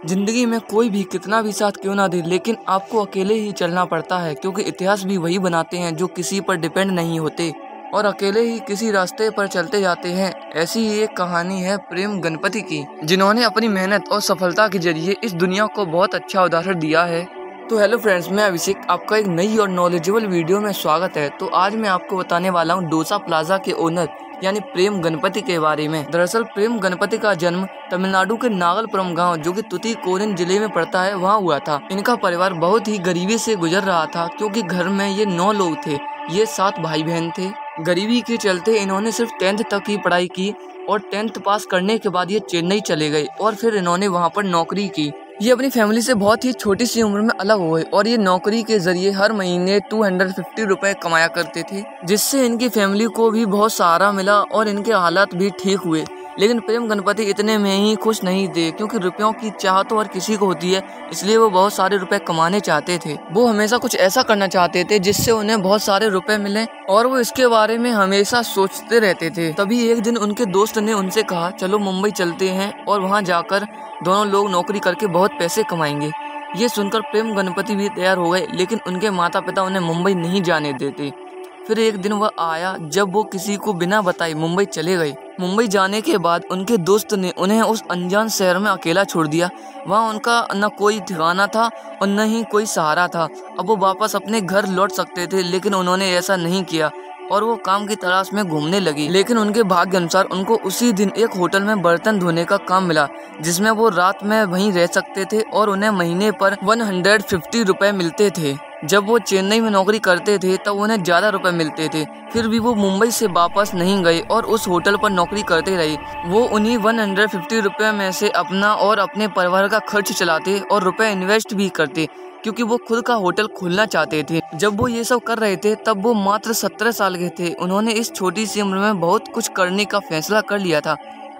जिंदगी में कोई भी कितना भी साथ क्यों ना दे, लेकिन आपको अकेले ही चलना पड़ता है, क्योंकि इतिहास भी वही बनाते हैं जो किसी पर डिपेंड नहीं होते और अकेले ही किसी रास्ते पर चलते जाते हैं। ऐसी ही एक कहानी है प्रेम गणपति की, जिन्होंने अपनी मेहनत और सफलता के जरिए इस दुनिया को बहुत अच्छा उदाहरण दिया है। तो हेलो फ्रेंड्स, मैं अभिषेक, आपका एक नई और नॉलेजेबल वीडियो में स्वागत है। तो आज मैं आपको बताने वाला हूँ डोसा प्लाजा के ओनर यानी प्रेम गणपति के बारे में। दरअसल प्रेम गणपति का जन्म तमिलनाडु के नागलपुरम गांव, जो कि तुतीकोरिन जिले में पड़ता है, वहां हुआ था। इनका परिवार बहुत ही गरीबी से गुजर रहा था, क्योंकि घर में ये 9 लोग थे। ये 7 भाई बहन थे। गरीबी के चलते इन्होंने सिर्फ 10th तक की पढ़ाई की और 10th पास करने के बाद ये चेन्नई चले गए और फिर इन्होंने वहाँ पर नौकरी की। ये अपनी फैमिली से बहुत ही छोटी सी उम्र में अलग हो गए और ये नौकरी के जरिए हर महीने 250 रुपए कमाया करते थे, जिससे इनकी फैमिली को भी बहुत सहारा मिला और इनके हालात भी ठीक हुए। लेकिन प्रेम गणपति इतने में ही खुश नहीं थे, क्योंकि रुपयों की चाह तो हर किसी को होती है, इसलिए वो बहुत सारे रुपए कमाने चाहते थे। वो हमेशा कुछ ऐसा करना चाहते थे जिससे उन्हें बहुत सारे रुपए मिले और वो इसके बारे में हमेशा सोचते रहते थे। तभी एक दिन उनके दोस्त ने उनसे कहा, चलो मुंबई चलते हैं और वहाँ जाकर दोनों लोग नौकरी करके बहुत पैसे कमाएंगे। ये सुनकर प्रेम गणपति भी तैयार हो गए, लेकिन उनके माता पिता उन्हें मुंबई नहीं जाने देते। फिर एक दिन वह आया जब वो किसी को बिना बताए मुंबई चले गए। मुंबई जाने के बाद उनके दोस्त ने उन्हें उस अनजान शहर में अकेला छोड़ दिया। वहाँ उनका न कोई ठिकाना था और न ही कोई सहारा था। अब वो वापस अपने घर लौट सकते थे, लेकिन उन्होंने ऐसा नहीं किया और वो काम की तलाश में घूमने लगी। लेकिन उनके भाग्य अनुसार उनको उसी दिन एक होटल में बर्तन धोने का काम मिला, जिसमें वो रात में वहीं रह सकते थे और उन्हें महीने पर 150 रुपए मिलते थे। जब वो चेन्नई में नौकरी करते थे तब उन्हें ज्यादा रुपए मिलते थे। फिर भी वो मुंबई से वापस नहीं गए और उस होटल पर नौकरी करते रहे। वो उन्हीं 150 रुपए में से अपना और अपने परिवार का खर्च चलाते और रुपए इन्वेस्ट भी करते, क्योंकि वो खुद का होटल खोलना चाहते थे। जब वो ये सब कर रहे थे तब वो मात्र 17 साल के थे। उन्होंने इस छोटी सी उम्र में बहुत कुछ करने का फैसला कर लिया था।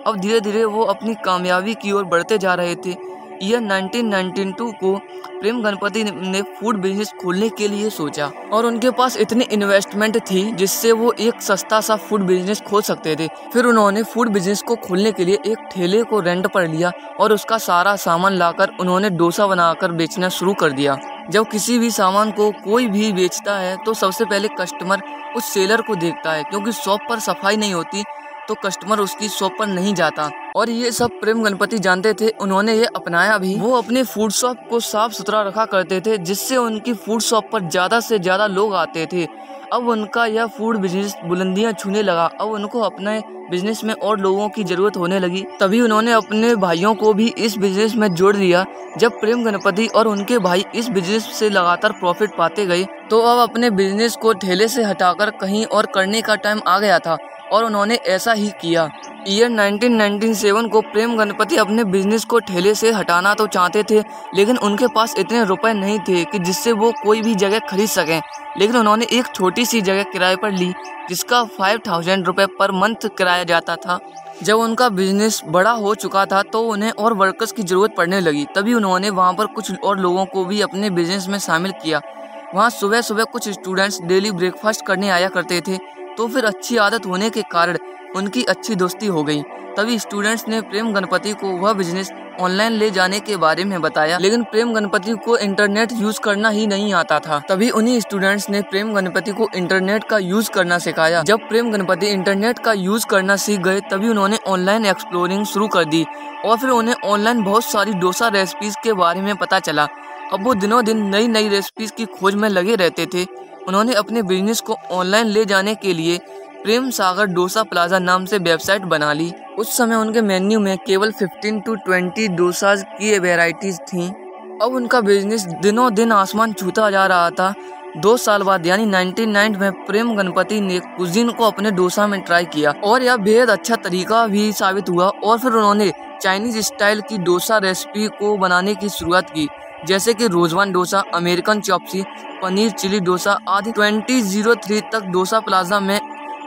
अब धीरे धीरे वो अपनी कामयाबी की ओर बढ़ते जा रहे थे। ईयर 1992 को प्रेम गणपति ने फूड बिजनेस खोलने के लिए सोचा और उनके पास इतनी इन्वेस्टमेंट थी जिससे वो एक सस्ता सा फूड बिजनेस खोल सकते थे। फिर उन्होंने फूड बिजनेस को खोलने के लिए एक ठेले को रेंट पर लिया और उसका सारा सामान लाकर उन्होंने डोसा बनाकर बेचना शुरू कर दिया। जब किसी भी सामान को कोई भी बेचता है तो सबसे पहले कस्टमर उस सेलर को देखता है, क्योंकि शॉप पर सफाई नहीं होती तो कस्टमर उसकी शॉप पर नहीं जाता। और ये सब प्रेम गणपति जानते थे, उन्होंने ये अपनाया भी। वो अपने फूड शॉप को साफ सुथरा रखा करते थे, जिससे उनकी फूड शॉप पर ज्यादा से ज्यादा लोग आते थे। अब उनका यह फूड बिजनेस बुलंदियां छूने लगा। अब उनको अपने बिजनेस में और लोगों की जरूरत होने लगी। तभी उन्होंने अपने भाइयों को भी इस बिजनेस में जोड़ लिया। जब प्रेम गणपति और उनके भाई इस बिजनेस से लगातार प्रॉफिट पाते गए तो अब अपने बिजनेस को ठेले से हटाकर कहीं और करने का टाइम आ गया था और उन्होंने ऐसा ही किया। ईयर 1997 को प्रेम गणपति अपने बिजनेस को ठेले से हटाना तो चाहते थे, लेकिन उनके पास इतने रुपए नहीं थे कि जिससे वो कोई भी जगह खरीद सकें। लेकिन उन्होंने एक छोटी सी जगह किराए पर ली, जिसका 5000 रुपए पर मंथ किराया जाता था। जब उनका बिजनेस बड़ा हो चुका था तो उन्हें और वर्कर्स की जरूरत पड़ने लगी। तभी उन्होंने वहाँ पर कुछ और लोगों को भी अपने बिजनेस में शामिल किया। वहाँ सुबह सुबह कुछ स्टूडेंट्स डेली ब्रेकफास्ट करने आया करते थे, तो फिर अच्छी आदत होने के कारण उनकी अच्छी दोस्ती हो गई। तभी स्टूडेंट्स ने प्रेम गणपति को वह बिजनेस ऑनलाइन ले जाने के बारे में बताया, लेकिन प्रेम गणपति को इंटरनेट यूज करना ही नहीं आता था। तभी उन्हीं स्टूडेंट्स ने प्रेम गणपति को इंटरनेट का यूज करना सिखाया। जब प्रेम गणपति इंटरनेट का यूज करना सीख गए तभी उन्होंने ऑनलाइन एक्सप्लोरिंग शुरू कर दी और फिर उन्हें ऑनलाइन बहुत सारी डोसा रेसिपीज के बारे में पता चला। अब वो दिनों दिन नई नई रेसिपीज की खोज में लगे रहते थे। उन्होंने अपने बिजनेस को ऑनलाइन ले जाने के लिए प्रेम सागर डोसा प्लाजा नाम से वेबसाइट बना ली। उस समय उनके मेन्यू में केवल 15 to 20 डोसाज की वैरायटीज थीं। अब उनका बिजनेस दिनों दिन आसमान छूता जा रहा था। 2 साल बाद यानी 1999 में प्रेम गणपति ने कुजीन को अपने डोसा में ट्राई किया और यह बेहद अच्छा तरीका भी साबित हुआ। और फिर उन्होंने चाइनीज स्टाइल की डोसा रेसिपी को बनाने की शुरुआत की, जैसे कि रोजवान dosa, American chop suey, paneer chilli dosa आदि। 2003 तक डोसा प्लाजा में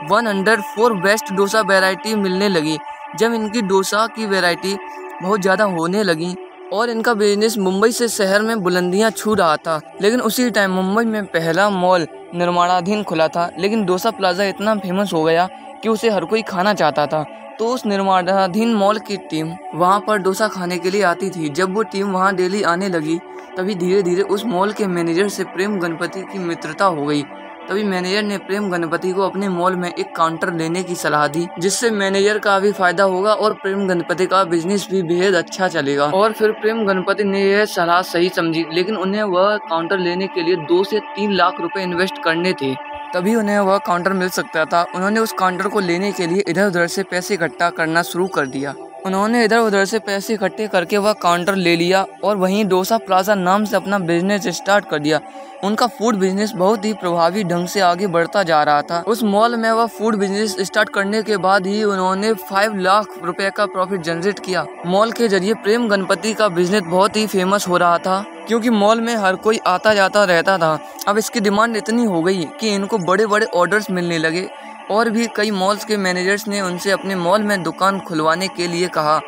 104 बेस्ट डोसा वैरायटी मिलने लगी। जब इनकी डोसा की वैरायटी बहुत ज़्यादा होने लगी और इनका बिजनेस मुंबई से शहर में बुलंदियां छू रहा था। लेकिन उसी टाइम मुंबई में पहला मॉल निर्माणाधीन खुला था, लेकिन डोसा प्लाजा इतना फेमस हो गया कि उसे हर कोई खाना चाहता था। तो उस निर्माणाधीन मॉल की टीम वहां पर डोसा खाने के लिए आती थी। जब वो टीम वहां डेली आने लगी तभी धीरे धीरे उस मॉल के मैनेजर से प्रेम गणपति की मित्रता हो गई। तभी मैनेजर ने प्रेम गणपति को अपने मॉल में एक काउंटर लेने की सलाह दी, जिससे मैनेजर का भी फायदा होगा और प्रेम गणपति का बिजनेस भी बेहद अच्छा चलेगा। और फिर प्रेम गणपति ने यह सलाह सही समझी, लेकिन उन्हें वह काउंटर लेने के लिए 2 से 3 लाख रुपए इन्वेस्ट करने थे, तभी उन्हें वह काउंटर मिल सकता था। उन्होंने उस काउंटर को लेने के लिए इधर उधर से पैसे इकट्ठा करना शुरू कर दिया। उन्होंने इधर उधर से पैसे इकट्ठे करके वह काउंटर ले लिया और वहीं डोसा प्लाजा नाम से अपना बिजनेस स्टार्ट कर दिया। उनका फूड बिजनेस बहुत ही प्रभावी ढंग से आगे बढ़ता जा रहा था। उस मॉल में वह फूड बिजनेस स्टार्ट करने के बाद ही उन्होंने 5 लाख रुपए का प्रॉफिट जनरेट किया। मॉल के जरिए प्रेम गणपति का बिजनेस बहुत ही फेमस हो रहा था, क्योंकि मॉल में हर कोई आता जाता रहता था। अब इसकी डिमांड इतनी हो गई कि इनको बड़े बड़े ऑर्डर्स मिलने लगे और भी कई मॉल्स के मैनेजर्स ने उनसे अपने मॉल में दुकान खुलवाने के लिए कहा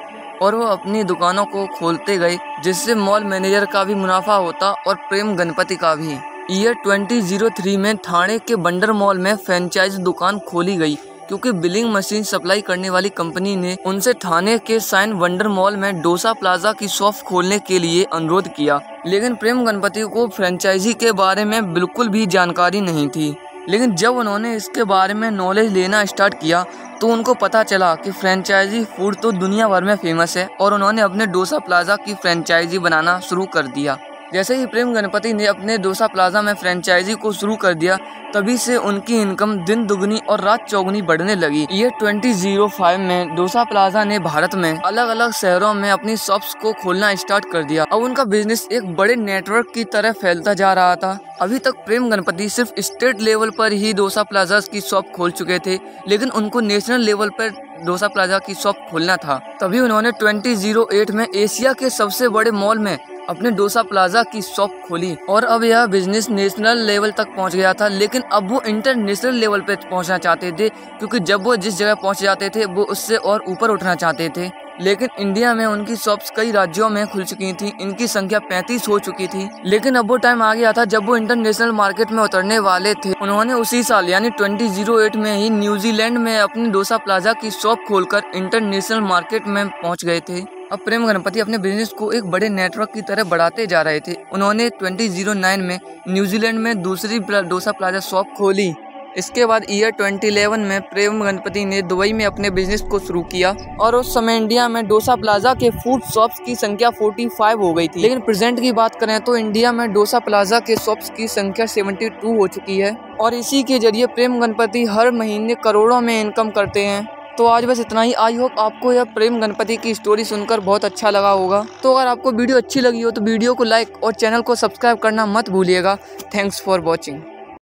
और वो अपनी दुकानों को खोलते गए, जिससे मॉल मैनेजर का भी मुनाफा होता और प्रेम गणपति का भी। ईयर 2003 में ठाणे के बंडर मॉल में फ्रेंचाइज दुकान खोली गई, क्योंकि बिलिंग मशीन सप्लाई करने वाली कंपनी ने उनसे ठाणे के साइन वंडर मॉल में डोसा प्लाजा की शॉप खोलने के लिए अनुरोध किया। लेकिन प्रेम गणपति को फ्रेंचाइजी के बारे में बिल्कुल भी जानकारी नहीं थी। लेकिन जब उन्होंने इसके बारे में नॉलेज लेना स्टार्ट किया तो उनको पता चला कि फ्रेंचाइजी फूड तो दुनिया भर में फेमस है और उन्होंने अपने डोसा प्लाजा की फ्रेंचाइजी बनाना शुरू कर दिया। जैसे ही प्रेम गणपति ने अपने डोसा प्लाजा में फ्रेंचाइजी को शुरू कर दिया, तभी से उनकी इनकम दिन दुगनी और रात चौगुनी बढ़ने लगी। ये 2005 में डोसा प्लाजा ने भारत में अलग अलग शहरों में अपनी शॉप्स को खोलना स्टार्ट कर दिया। अब उनका बिजनेस एक बड़े नेटवर्क की तरह फैलता जा रहा था। अभी तक प्रेम गणपति सिर्फ स्टेट लेवल पर ही डोसा प्लाजा की शॉप खोल चुके थे, लेकिन उनको नेशनल लेवल पर डोसा प्लाजा की शॉप खोलना था। तभी उन्होंने 2008 में एशिया के सबसे बड़े मॉल में अपने डोसा प्लाजा की शॉप खोली और अब यह बिजनेस नेशनल लेवल तक पहुंच गया था। लेकिन अब वो इंटरनेशनल लेवल पे पहुंचना चाहते थे, क्योंकि जब वो जिस जगह पहुंच जाते थे वो उससे और ऊपर उठना चाहते थे। लेकिन इंडिया में उनकी शॉप्स कई राज्यों में खुल चुकी थी, इनकी संख्या 35 हो चुकी थी। लेकिन अब वो टाइम आ गया था जब वो इंटरनेशनल मार्केट में उतरने वाले थे। उन्होंने उसी साल यानी 2008 में ही न्यूजीलैंड में अपनी डोसा प्लाजा की शॉप खोलकर इंटरनेशनल मार्केट में पहुंच गए थे। अब प्रेम गणपति अपने बिजनेस को एक बड़े नेटवर्क की तरह बढ़ाते जा रहे थे। उन्होंने 2009 में न्यूजीलैंड में दूसरी डोसा प्लाजा शॉप खोली। इसके बाद ईयर 2011 में प्रेम गणपति ने दुबई में अपने बिजनेस को शुरू किया और उस समय इंडिया में डोसा प्लाजा के फूड शॉप्स की संख्या 45 हो गई थी। लेकिन प्रेजेंट की बात करें तो इंडिया में डोसा प्लाजा के शॉप्स की संख्या 72 हो चुकी है और इसी के जरिए प्रेम गणपति हर महीने करोड़ों में इनकम करते हैं। तो आज बस इतना ही। आई होप आपको यह प्रेम गणपति की स्टोरी सुनकर बहुत अच्छा लगा होगा। तो अगर आपको वीडियो अच्छी लगी हो तो वीडियो को लाइक और चैनल को सब्सक्राइब करना मत भूलिएगा। Thanks for watching.